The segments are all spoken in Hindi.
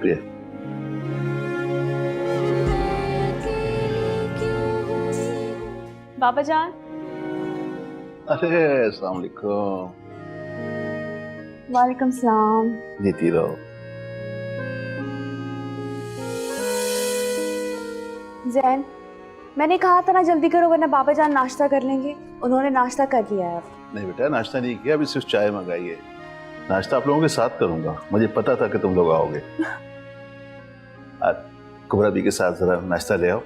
शुक्रिया। बाबा जान। अरे अस्सलाम वालेकुम। वालेकुम सलाम। जीती रहो। जैन, मैंने कहा था ना जल्दी करो वरना बाबा जान नाश्ता कर लेंगे। उन्होंने नाश्ता कर लिया है अब। नहीं बेटा, नाश्ता नहीं किया, अभी सिर्फ चाय मंगाई है। नाश्ता आप लोगों के साथ करूंगा, मुझे पता था कि तुम लोग आओगे। कुबरा भी के साथ जरा नाश्ता ले आओ।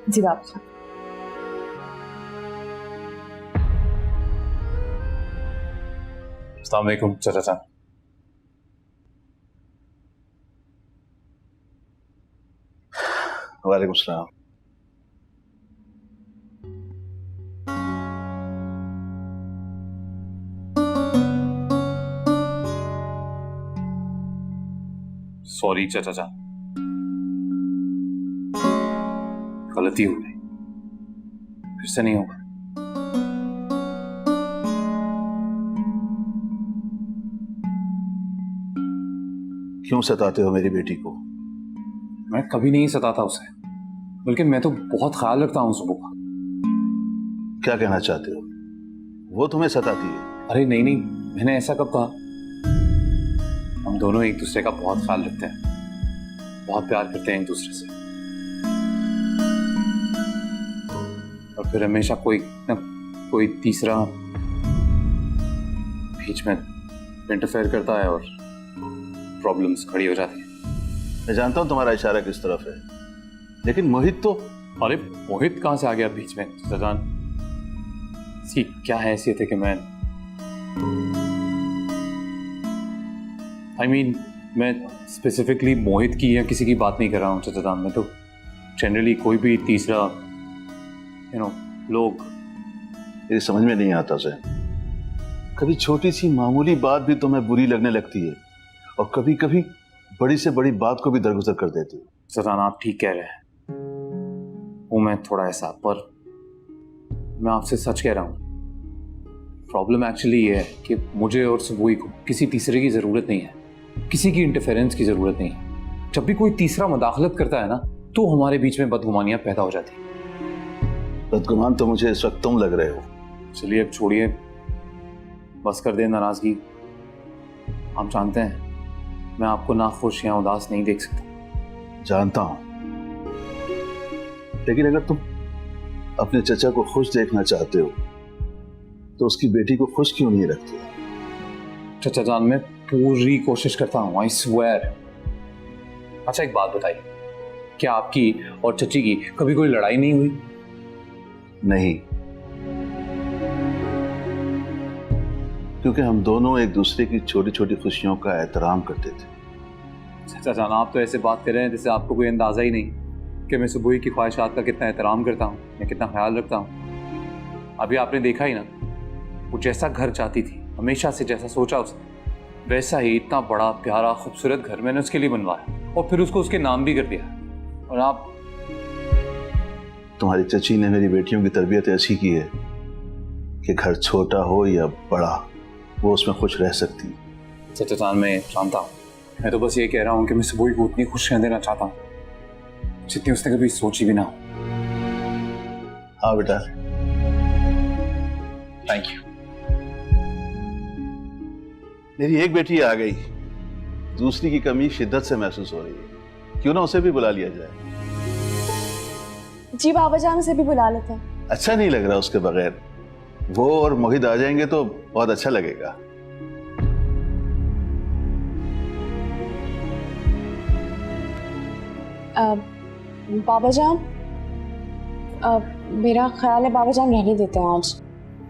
जी बाबा जान। अस्सलाम वालेकुम चाचा जान। वालेकुम सलाम। सॉरी चाचा जान, गलती हो गई, फिर से नहीं होगा। क्यों सताते हो मेरी बेटी को? मैं कभी नहीं सताता उसे, बल्कि मैं तो बहुत ख्याल रखता हूँ सुबह का। क्या कहना चाहते हो? वो तुम्हें सताती है? अरे नहीं नहीं, मैंने ऐसा कब कहा? हम दोनों एक दूसरे का बहुत ख्याल रखते हैं, बहुत प्यार करते हैं एक दूसरे से, और फिर हमेशा कोई न कोई तीसरा बीच में इंटरफेयर करता है और प्रॉब्लम्स खड़ी हो जाती है। मैं जानता हूं तुम्हारा इशारा किस तरफ है, लेकिन मोहित तो। अरे मोहित कहाँ से आ गया बीच में सजान? इसकी क्या हैसियत है कि मैं मैं स्पेसिफिकली मोहित की या किसी की बात नहीं कर रहा हूँ सजान। मैं तो जनरली कोई भी तीसरा लोग। ये समझ में नहीं आता से, कभी छोटी सी मामूली बात भी तुम्हें बुरी लगने लगती है और कभी कभी बड़ी से बड़ी बात को भी दरगुजर कर देती है। सजान आप ठीक कह रहे हैं, वो मैं थोड़ा ऐसा, पर मैं आपसे सच कह रहा हूँ। प्रॉब्लम एक्चुअली ये है कि मुझे और सुबोई को किसी तीसरे की जरूरत नहीं है, किसी की इंटरफेरेंस की जरूरत नहीं है। जब भी कोई तीसरा मदाखलत करता है ना, तो हमारे बीच में बदगुमानियां पैदा हो जाती हैं। बदगुमान तो मुझे इस वक्त तुम लग रहे हो। चलिए अब छोड़िए, बस कर दे नाराजगी। हम जानते हैं मैं आपको नाखुश या उदास नहीं देख सकता। जानता हूं, लेकिन अगर तुम अपने चचा को खुश देखना चाहते हो तो उसकी बेटी को खुश क्यों नहीं रखते? चचा जान, मैं पूरी कोशिश करता हूँ, आई स्वेयर। अच्छा एक बात बताइए, क्या आपकी और चची की कभी कोई लड़ाई नहीं हुई? नहीं, क्योंकि हम दोनों एक दूसरे की छोटी छोटी खुशियों का एहतराम करते थे। चचा जान, आप तो ऐसे बात कर रहे हैं जैसे आपको कोई अंदाजा ही नहीं कि मैं सुबह की ख्वाहिशात का कितना एहतराम करता हूँ, मैं कितना ख्याल रखता हूँ। अभी आपने देखा ही ना, वो जैसा घर चाहती थी, हमेशा से जैसा सोचा उसने, वैसा ही इतना बड़ा प्यारा खूबसूरत घर मैंने उसके लिए बनवाया और फिर उसको उसके नाम भी कर दिया। और आप, तुम्हारी चची ने मेरी बेटियों की तरबियत ऐसी की है कि घर छोटा हो या बड़ा, वो उसमें खुश रह सकती है। चचा जान मैं जानता हूँ, मैं तो बस ये कह रहा हूँ कि मैं सुबह को उतनी खुशियां देना चाहता हूँ जितनी उसने कभी सोची भी ना हो। हाँ बेटा, थैंक यू। मेरी एक बेटी आ गई, दूसरी की कमी शिद्दत से महसूस हो रही है। क्यों ना उसे भी बुला लिया जाए? जी बाबा जान, उसे भी बुला लेते हैं। अच्छा नहीं लग रहा उसके बगैर। वो और मोहित आ जाएंगे तो बहुत अच्छा लगेगा। बाबा जान, मेरा ख्याल है बाबा जान रहने देते हैं, आज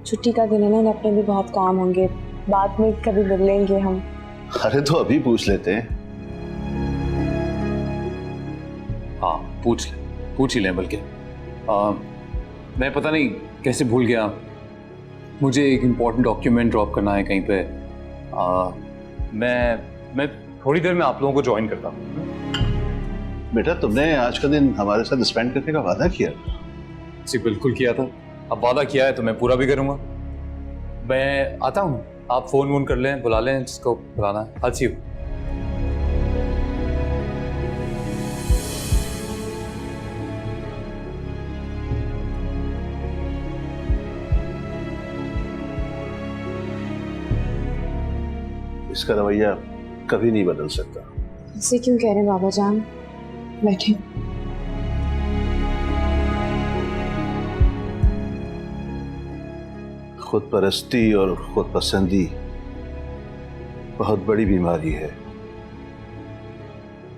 छुट्टी का दिन है ना, अपने भी बहुत काम होंगे, बाद में कभी मिल लेंगे हम। अरे तो अभी पूछ लेते हैं। हाँ पूछ ही लें, बल्कि मैं पता नहीं कैसे भूल गया, मुझे एक इम्पोर्टेंट डॉक्यूमेंट ड्रॉप करना है कहीं पे। मैं थोड़ी देर में आप लोगों को ज्वाइन करता हूँ। बेटा, तुमने आज का दिन हमारे साथ स्पेंड करने का वादा किया। जी बिल्कुल किया था, अब वादा किया है तो मैं पूरा भी करूँगा। मैं आता हूँ, आप फोन वोन कर लें, बुला लें जिसको बुलाना है। I'll see you। इसका रवैया कभी नहीं बदल सकता। ऐसे क्यों कह रहे हैं बाबा जान? बैठे। खुद परस्ती और खुद पसंदी बहुत बड़ी बीमारी है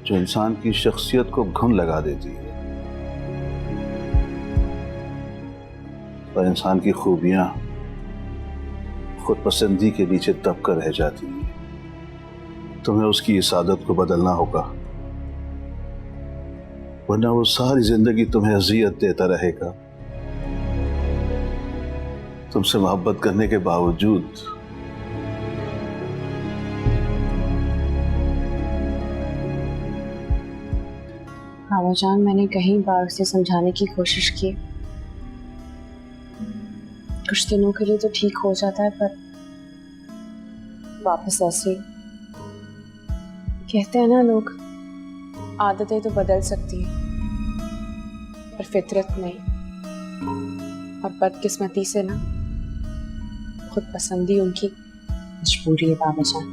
जो इंसान की शख्सियत को घुन लगा देती है और इंसान की खूबियां खुद पसंदी के नीचे दब कर रह जाती हैं। तुम्हें उसकी इस आदत को बदलना होगा, वरना वो सारी जिंदगी तुम्हें अजियत देता रहेगा। तुमसे मोहब्बत करने के बावजूद बाबा जान, मैंने कई बार उसे समझाने की कोशिश की, कुछ दिनों के लिए तो ठीक हो जाता है, पर वापस ऐसे कहते हैं ना लोग, आदतें तो बदल सकती हैं पर फितरत नहीं। और बदकिस्मती से ना खुद पसंदी उनकी मजबूरी है बाबा जान।